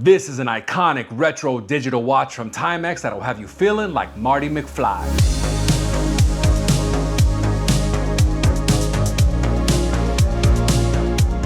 This is an iconic retro digital watch from Timex that'll have you feeling like Marty McFly.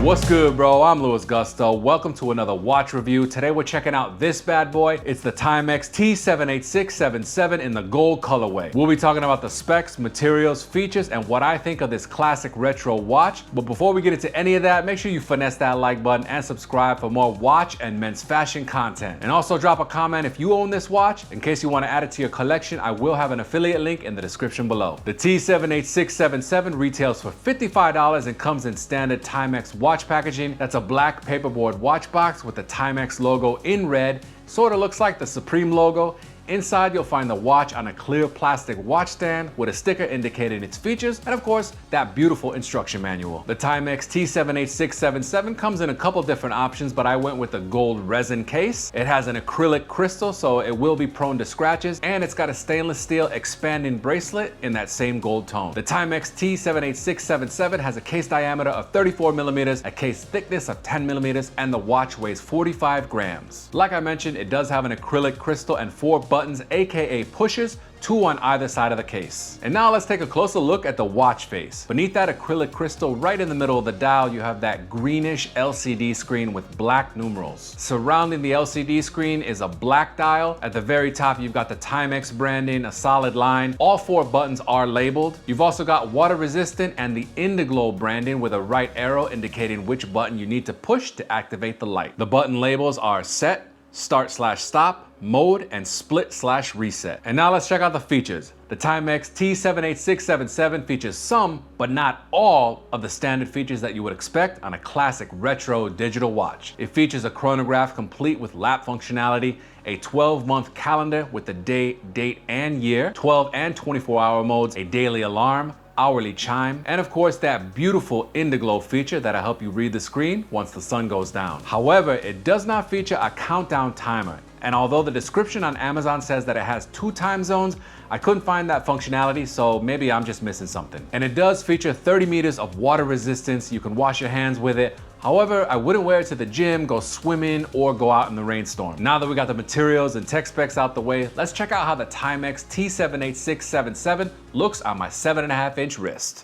What's good, bro? I'm Louis Gusto. Welcome to another watch review. Today we're checking out this bad boy. It's the Timex T78677 in the gold colorway. We'll be talking about the specs, materials, features, and what I think of this classic retro watch. But before we get into any of that, make sure you finesse that like button and subscribe for more watch and men's fashion content. And also drop a comment if you own this watch. In case you want to add it to your collection, I will have an affiliate link in the description below. The T78677 retails for $55 and comes in standard Timex watch packaging. That's a black paperboard watch box with the Timex logo in red. Sort of looks like the Supreme logo. Inside, you'll find the watch on a clear plastic watch stand with a sticker indicating its features, and of course, that beautiful instruction manual. The Timex T78677 comes in a couple different options, but I went with the gold resin case. It has an acrylic crystal, so it will be prone to scratches, and it's got a stainless steel expanding bracelet in that same gold tone. The Timex T78677 has a case diameter of 34 millimeters, a case thickness of 10 millimeters, and the watch weighs 45 grams. Like I mentioned, it does have an acrylic crystal and 4 buttons, aka pushes, 2 on either side of the case. And now let's take a closer look at the watch face. Beneath that acrylic crystal, right in the middle of the dial, you have that greenish LCD screen with black numerals. Surrounding the LCD screen is a black dial. At the very top, you've got the Timex branding, a solid line. All 4 buttons are labeled. You've also got water resistant and the Indiglo branding with a right arrow indicating which button you need to push to activate the light. The button labels are set, start/stop, mode, and split/reset. And now let's check out the features. The Timex T78677 features some, but not all, of the standard features that you would expect on a classic retro digital watch. It features a chronograph complete with lap functionality, a 12-month calendar with the day, date, and year, 12 and 24-hour modes, a daily alarm, hourly chime, and of course that beautiful Indiglo feature that'll help you read the screen once the sun goes down. However, it does not feature a countdown timer. And although the description on Amazon says that it has 2 time zones, I couldn't find that functionality, so maybe I'm just missing something. And it does feature 30 meters of water resistance. You can wash your hands with it. However, I wouldn't wear it to the gym, go swimming, or go out in the rainstorm. Now that we got the materials and tech specs out the way, let's check out how the Timex T78677 looks on my 7.5-inch wrist.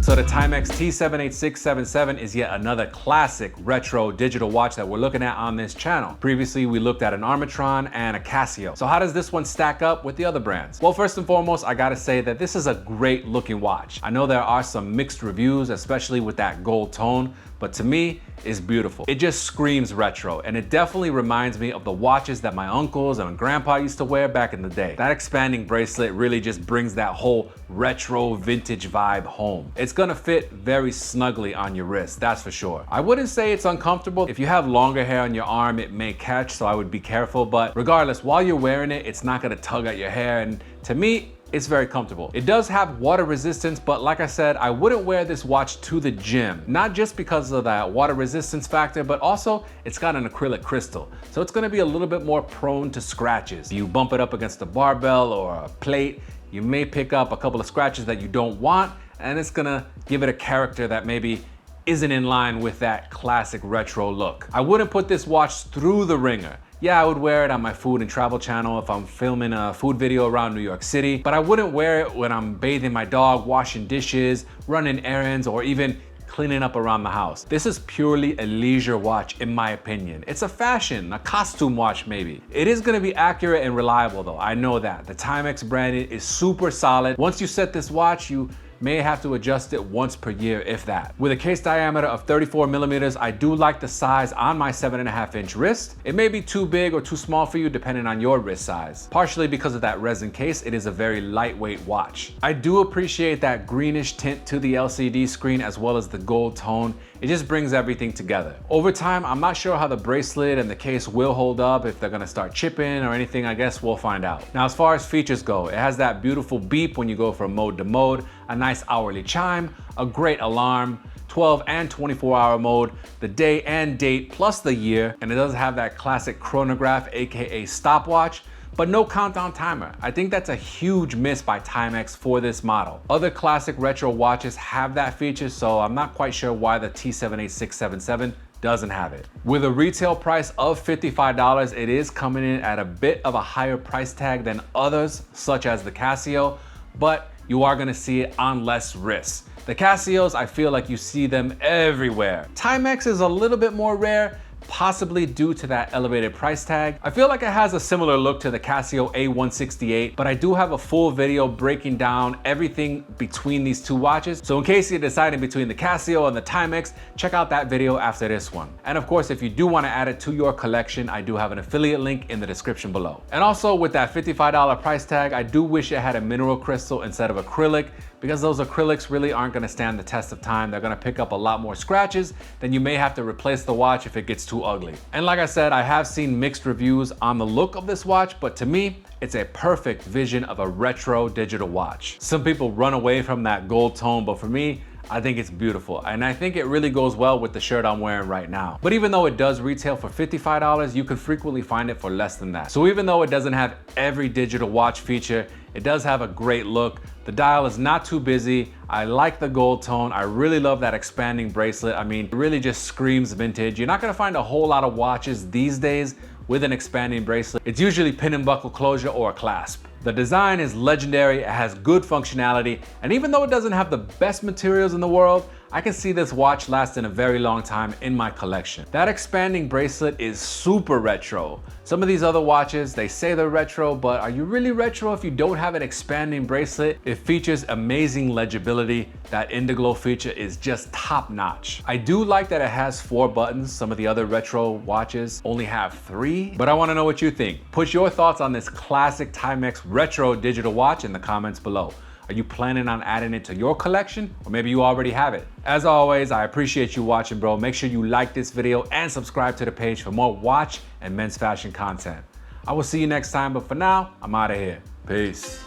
So the Timex T78677 is yet another classic retro digital watch that we're looking at on this channel. Previously, we looked at an Armatron and a Casio. So how does this one stack up with the other brands? Well, first and foremost, I gotta say that this is a great looking watch. I know there are some mixed reviews, especially with that gold tone, but to me, it's beautiful. It just screams retro, and it definitely reminds me of the watches that my uncles and grandpa used to wear back in the day. That expanding bracelet really just brings that whole retro vintage vibe home. It's gonna fit very snugly on your wrist, that's for sure. I wouldn't say it's uncomfortable. If you have longer hair on your arm, it may catch, so I would be careful, but regardless, while you're wearing it, it's not gonna tug at your hair, and to me, it's very comfortable. It does have water resistance, but like I said, I wouldn't wear this watch to the gym. Not just because of that water resistance factor, but also it's got an acrylic crystal. So it's gonna be a little bit more prone to scratches. You bump it up against a barbell or a plate, you may pick up a couple of scratches that you don't want, and it's gonna give it a character that maybe isn't in line with that classic retro look. I wouldn't put this watch through the ringer. Yeah, I would wear it on my food and travel channel if I'm filming a food video around New York City, but I wouldn't wear it when I'm bathing my dog, washing dishes, running errands, or even cleaning up around the house. This is purely a leisure watch, in my opinion. It's a fashion, a costume watch maybe. It is gonna be accurate and reliable though, I know that. The Timex branding is super solid. Once you set this watch, you may have to adjust it once per year, if that. With a case diameter of 34 millimeters, I do like the size on my 7.5-inch wrist. It may be too big or too small for you depending on your wrist size. Partially because of that resin case, it is a very lightweight watch. I do appreciate that greenish tint to the LCD screen as well as the gold tone. It just brings everything together. Over time, I'm not sure how the bracelet and the case will hold up, if they're gonna start chipping or anything. I guess we'll find out. Now, as far as features go, it has that beautiful beep when you go from mode to mode, a nice hourly chime, a great alarm, 12 and 24-hour mode, the day and date plus the year, and it does have that classic chronograph, aka stopwatch. but no countdown timer. I think that's a huge miss by Timex for this model. Other classic retro watches have that feature, so I'm not quite sure why the T78677 doesn't have it. With a retail price of $55, it is coming in at a bit of a higher price tag than others, such as the Casio, but you are gonna see it on less risk. The Casios, I feel like you see them everywhere. Timex is a little bit more rare, possibly due to that elevated price tag. I feel like it has a similar look to the Casio A168, but I do have a full video breaking down everything between these two watches. So in case you're deciding between the Casio and the Timex, check out that video after this one. And of course, if you do want to add it to your collection, I do have an affiliate link in the description below. And also with that $55 price tag, I do wish it had a mineral crystal instead of acrylic, because those acrylics really aren't gonna stand the test of time. They're gonna pick up a lot more scratches, then you may have to replace the watch if it gets too ugly. And like I said, I have seen mixed reviews on the look of this watch, but to me, it's a perfect vision of a retro digital watch. Some people run away from that gold tone, but for me, I think it's beautiful. And I think it really goes well with the shirt I'm wearing right now. But even though it does retail for $55, you can frequently find it for less than that. So even though it doesn't have every digital watch feature, it does have a great look. The dial is not too busy. I like the gold tone. I really love that expanding bracelet. I mean, it really just screams vintage. You're not gonna find a whole lot of watches these days with an expanding bracelet. It's usually pin and buckle closure or a clasp. The design is legendary, it has good functionality, and even though it doesn't have the best materials in the world, I can see this watch lasting a very long time in my collection. That expanding bracelet is super retro. Some of these other watches, they say they're retro, but are you really retro if you don't have an expanding bracelet? It features amazing legibility. That Indiglo feature is just top notch. I do like that it has 4 buttons. Some of the other retro watches only have 3, but I wanna know what you think. Put your thoughts on this classic Timex retro digital watch in the comments below. Are you planning on adding it to your collection? Or maybe you already have it. As always, I appreciate you watching, bro. Make sure you like this video and subscribe to the page for more watch and men's fashion content. I will see you next time, but for now, I'm out of here. Peace.